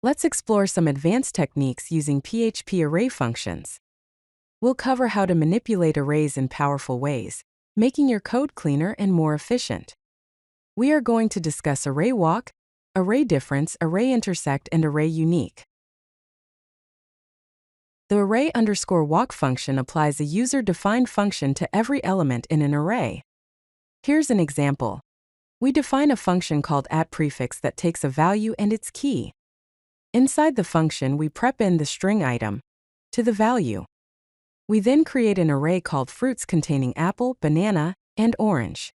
Let's explore some advanced techniques using PHP Array Functions. We'll cover how to manipulate arrays in powerful ways, making your code cleaner and more efficient. We are going to discuss array walk, array difference, array intersect, and array unique. The array_walk function applies a user-defined function to every element in an array. Here's an example. We define a function called @prefix that takes a value and its key. Inside the function, we prep in the string item to the value. We then create an array called fruits containing apple, banana, and orange.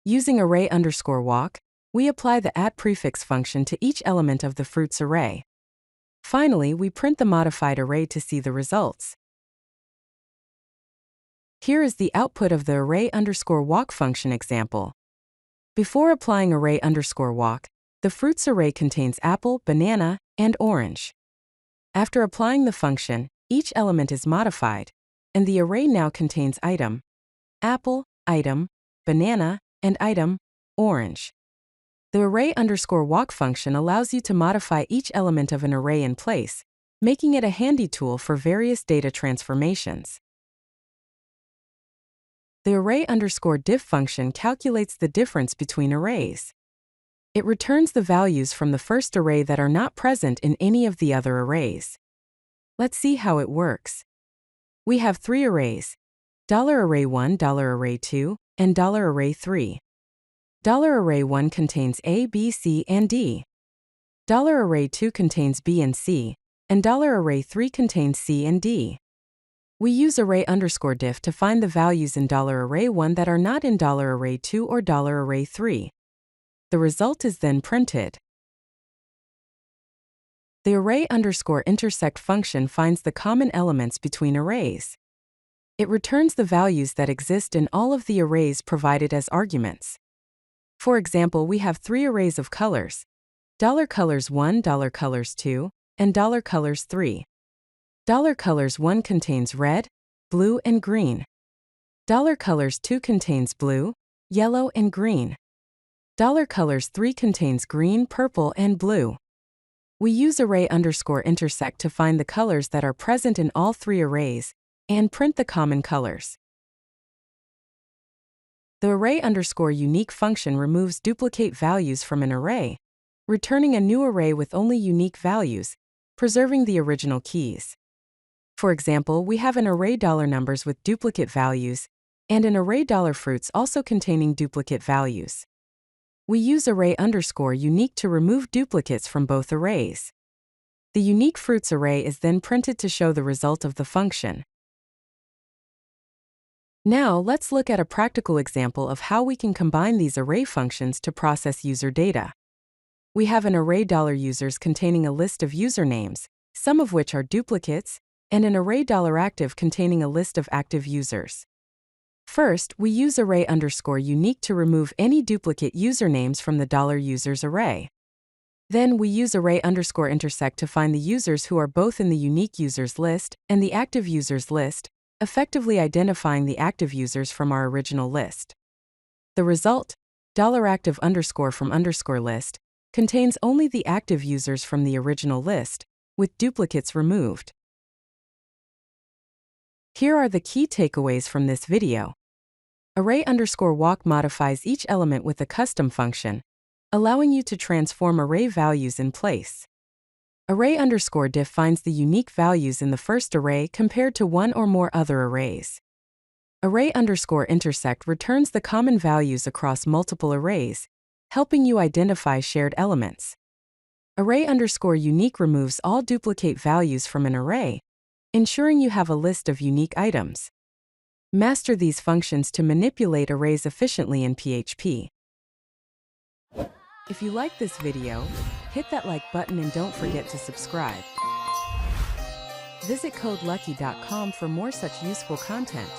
Using array_walk, we apply the @prefix function to each element of the fruits array. Finally, we print the modified array to see the results. Here is the output of the array_walk function example. Before applying array_walk, the fruits array contains apple, banana, and orange. After applying the function, each element is modified, and the array now contains item, apple, item, banana, and item, orange. The array_walk function allows you to modify each element of an array in place, making it a handy tool for various data transformations. The array_diff function calculates the difference between arrays. It returns the values from the first array that are not present in any of the other arrays. Let's see how it works. We have three arrays: $array1, $array2, and $array3. $array1 contains A, B, C, and D. $array2 contains B and C, and $array3 contains C and D. We use array_diff to find the values in $array1 that are not in $array2 or $array3. The result is then printed. The array_intersect function finds the common elements between arrays. It returns the values that exist in all of the arrays provided as arguments. For example, we have three arrays of colors: $colors1, $colors2, and $colors3. $colors1 contains red, blue, and green. $colors2 contains blue, yellow, and green. $colors3 contains green, purple, and blue. We use array_intersect to find the colors that are present in all three arrays and print the common colors. The array_unique function removes duplicate values from an array, returning a new array with only unique values, preserving the original keys. For example, we have an array $numbers with duplicate values and an array $fruits also containing duplicate values. We use array_unique to remove duplicates from both arrays. The unique fruits array is then printed to show the result of the function. Now, let's look at a practical example of how we can combine these array functions to process user data. We have an array $users containing a list of usernames, some of which are duplicates, and an array $active containing a list of active users. First, we use array_unique to remove any duplicate usernames from the $users array. Then we use array_intersect to find the users who are both in the unique users list and the active users list, effectively identifying the active users from our original list. The result, $active_ from _list, contains only the active users from the original list, with duplicates removed. Here are the key takeaways from this video. Array_walk modifies each element with a custom function, allowing you to transform array values in place. Array_diff finds the unique values in the first array compared to one or more other arrays. Array_intersect returns the common values across multiple arrays, helping you identify shared elements. Array_unique removes all duplicate values from an array, ensuring you have a list of unique items. Master these functions to manipulate arrays efficiently in PHP. If you like this video, hit that like button and don't forget to subscribe. Visit codelucky.com for more such useful content.